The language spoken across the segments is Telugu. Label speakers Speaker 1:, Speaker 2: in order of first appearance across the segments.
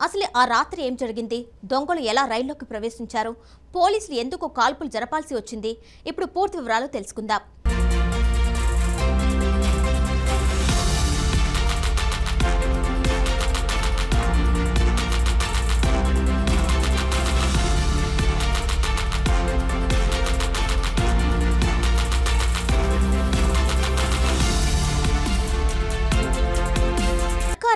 Speaker 1: అసలు ఆ రాత్రి ఏం జరిగింది? దొంగలు ఎలా రైల్లోకి ప్రవేశించారు? పోలీసులు ఎందుకు కాల్పులు జరపాల్సి వచ్చింది? ఇప్పుడు పూర్తి వివరాలు తెలుసుకుందాం.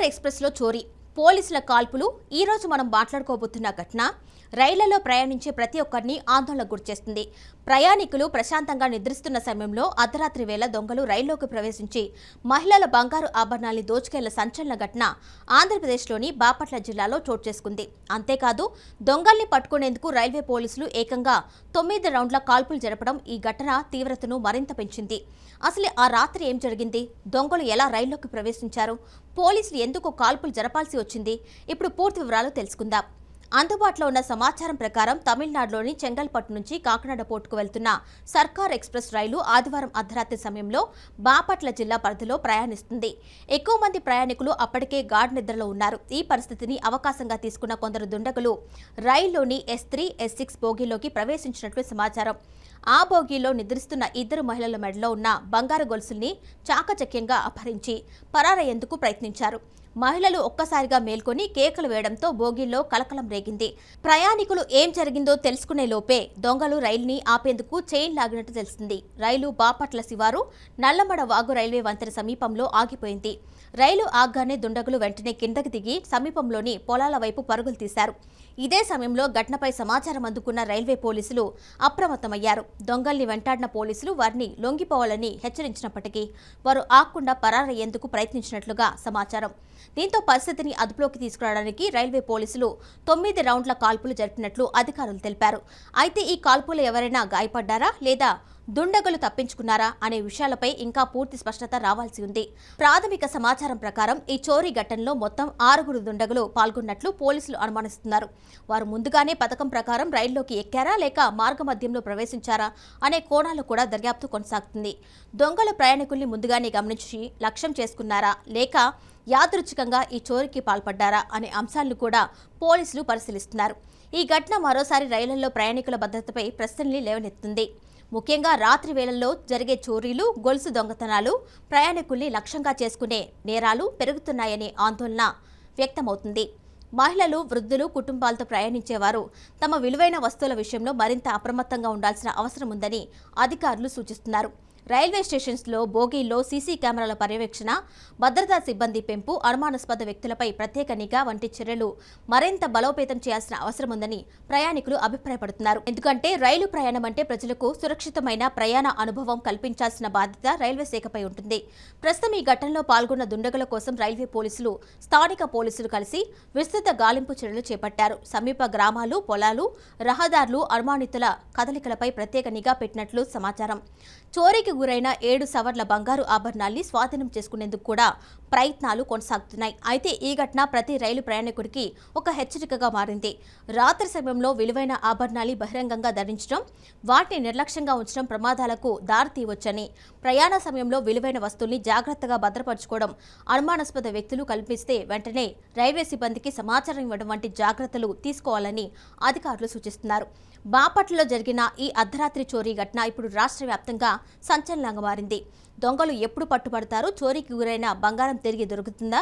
Speaker 1: ఎక్స్‌ప్రెస్ లో చోరీ, పోలీసుల కాల్పులు. ఈ రోజు మనం మాట్లాడుకోబోతున్న ఘటన రైళ్లలో ప్రయాణించే ప్రతి ఒక్కరిని ఆందోళనకు గురిచేస్తుంది. ప్రయాణికులు ప్రశాంతంగా నిద్రిస్తున్న సమయంలో అర్ధరాత్రి వేళ దొంగలు రైల్లోకి ప్రవేశించి మహిళల బంగారు ఆభరణాల్ని దోచుకెళ్లిన సంచలన ఘటన ఆంధ్రప్రదేశ్లోని బాపట్ల జిల్లాలో చోటు చేసుకుంది. అంతేకాదు, దొంగల్ని పట్టుకునేందుకు రైల్వే పోలీసులు ఏకంగా 9 రౌండ్ల కాల్పులు జరపడం ఈ ఘటన తీవ్రతను మరింత పెంచింది. అసలు ఆ రాత్రి ఏం జరిగింది? దొంగలు ఎలా రైల్లోకి ప్రవేశించారు? పోలీసులు ఎందుకు కాల్పులు జరపాల్సి వచ్చింది? ఇప్పుడు పూర్తి వివరాలు తెలుసుకుందాం. అందుబాటులో ఉన్న సమాచారం ప్రకారం తమిళనాడులోని చెంగల్పట్టు నుంచి కాకినాడ పోర్టుకు వెళ్తున్న సర్కార్ ఎక్స్‌ప్రెస్ రైలు ఆదివారం అర్ధరాత్రి సమయంలో బాపట్ల జిల్లా పరిధిలో ప్రయాణిస్తుంది. ఎక్కువ మంది ప్రయాణికులు అప్పటికే గాఢ నిద్రలో ఉన్నారు. ఈ పరిస్థితిని అవకాశంగా తీసుకున్న కొందరు దుండగులు రైల్లోని S3, S6 బోగీలోకి ప్రవేశించినట్లు సమాచారం. ఆ బోగీలో నిద్రిస్తున్న 2 మహిళల మెడలో ఉన్న బంగారు గొలుసుల్ని చాకచక్యంగా అపహరించి పరారయ్యేందుకు ప్రయత్నించారు. మహిళలు ఒక్కసారిగా మేల్కొని కేకలు వేయడంతో బోగీల్లో కలకలం రేగింది. ప్రయాణికులు ఏం జరిగిందో తెలుసుకునే లోపే దొంగలు రైలుని ఆపేందుకు చైన్ లాగినట్టు తెలిసింది. రైలు బాపట్ల శివారు నల్లమడ వాగు రైల్వే వంతెన సమీపంలో ఆగిపోయింది. రైలు ఆగ్గానే దుండగులు వెంటనే కిందకి దిగి సమీపంలోని పొలాల వైపు పరుగులు తీశారు. ఇదే సమయంలో ఘటనపై సమాచారం అందుకున్న రైల్వే పోలీసులు అప్రమత్తమయ్యారు. దొంగల్ని వెంటాడిన పోలీసులు వారిని లొంగిపోవాలని హెచ్చరించినప్పటికీ వారు ఆగకుండా పరారయ్యేందుకు ప్రయత్నించినట్లుగా సమాచారం. దీంతో పరిస్థితిని అదుపులోకి తీసుకురావడానికి రైల్వే పోలీసులు 9 రౌండ్ల కాల్పులు జరిపినట్లు అధికారులు తెలిపారు. అయితే ఈ కాల్పులు ఎవరైనా గాయపడ్డారా లేదా దుండగులు తప్పించుకున్నారా అనే విషయాలపై ఇంకా పూర్తి స్పష్టత రావాల్సి ఉంది. ప్రాథమిక సమాచారం ప్రకారం ఈ చోరీ ఘటనలో మొత్తం 6 దుండగులు పాల్గొన్నట్లు పోలీసులు అనుమానిస్తున్నారు. వారు ముందుగానే పథకం ప్రకారం రైల్లోకి ఎక్కారా లేక మార్గమధ్యంలో ప్రవేశించారా అనే కోణాలు కూడా దర్యాప్తు కొనసాగుతుంది. దొంగలు ప్రయాణికుల్ని ముందుగానే గమనించి లక్ష్యం చేసుకున్నారా లేక యాదృచ్ఛికంగా ఈ చోరీకి పాల్పడ్డారా అనే అంశాలను కూడా పోలీసులు పరిశీలిస్తున్నారు. ఈ ఘటన మరోసారి రైళ్లలో ప్రయాణికుల భద్రతపై ప్రశ్నల్ని లేవనెత్తుంది. ముఖ్యంగా రాత్రి వేళల్లో జరిగే చోరీలు, గొలుసు దొంగతనాలు, ప్రయాణికుల్ని లక్ష్యంగా చేసుకునే నేరాలు పెరుగుతున్నాయనే ఆందోళన వ్యక్తమవుతుంది. మహిళలు, వృద్ధులు, కుటుంబాలతో ప్రయాణించేవారు తమ విలువైన వస్తువుల విషయంలో మరింత అప్రమత్తంగా ఉండాల్సిన అవసరం ఉందని అధికారులు సూచిస్తున్నారు. రైల్వే స్టేషన్స్లో బోగీల్లో సీసీ కెమెరాల పర్యవేక్షణ, భద్రతా సిబ్బంది పెంపు, అనుమానాస్పద వ్యక్తులపై ప్రత్యేక నిఘా వంటి చర్యలు మరింత బలోపేతం చేయాల్సిన అవసరం ఉందని ప్రయాణికులు అభిప్రాయపడుతున్నారు. ఎందుకంటే రైలు ప్రయాణం అంటే ప్రజలకు సురక్షితమైన ప్రయాణ అనుభవం కల్పించాల్సిన బాధ్యత రైల్వే శాఖపై ఉంటుంది. ప్రస్తుతం ఈ ఘటనలో పాల్గొన్న దుండగుల కోసం రైల్వే పోలీసులు, స్థానిక పోలీసులు కలిసి విస్తృత గాలింపు చర్యలు చేపట్టారు. సమీప గ్రామాలు, పొలాలు, రహదారులు, అనుమానితుల కదలికలపై ప్రత్యేక నిఘా పెట్టినట్లు సమాచారం. చోరీకి గురైన 7 సవర్ల బంగారు ఆభరణాల్ని స్వాధీనం చేసుకునేందుకు కూడా ప్రయత్నాలు కొనసాగుతున్నాయి. అయితే ఈ ఘటన ప్రతి రైలు ప్రయాణికుడికి ఒక హెచ్చరికగా మారింది. రాత్రి సమయంలో విలువైన ఆభరణాలు బహిరంగంగా ధరించడం, వాటిని నిర్లక్ష్యంగా ఉంచడం ప్రమాదాలకు దారితీయవచ్చని, ప్రయాణ సమయంలో విలువైన వస్తువుల్ని జాగ్రత్తగా భద్రపరచుకోవడం, అనుమానాస్పద వ్యక్తులు కల్పిస్తే వెంటనే రైల్వే సిబ్బందికి సమాచారం ఇవ్వడం వంటి జాగ్రత్తలు తీసుకోవాలని అధికారులు సూచిస్తున్నారు. బాపట్లలో జరిగిన ఈ అర్ధరాత్రి చోరీ ఘటన ఇప్పుడు రాష్ట్ర వ్యాప్తంగా సంచలనంగా మారింది. దొంగలు ఎప్పుడు పట్టుబడతారు? చోరీకి గురైన బంగారం తిరిగి దొరుకుతుందా?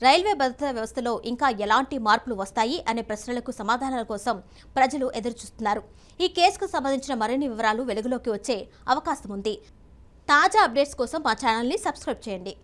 Speaker 1: రైల్వే భద్రతా వ్యవస్థలో ఇంకా ఎలాంటి మార్పులు వస్తాయి అనే ప్రశ్నలకు సమాధానాల కోసం ప్రజలు ఎదురుచూస్తున్నారు. ఈ కేసుకు సంబంధించిన మరిన్ని వివరాలు వెలుగులోకి వచ్చే అవకాశం ఉంది. తాజా అప్డేట్స్ కోసం మా ఛానల్ని సబ్స్క్రైబ్ చేయండి.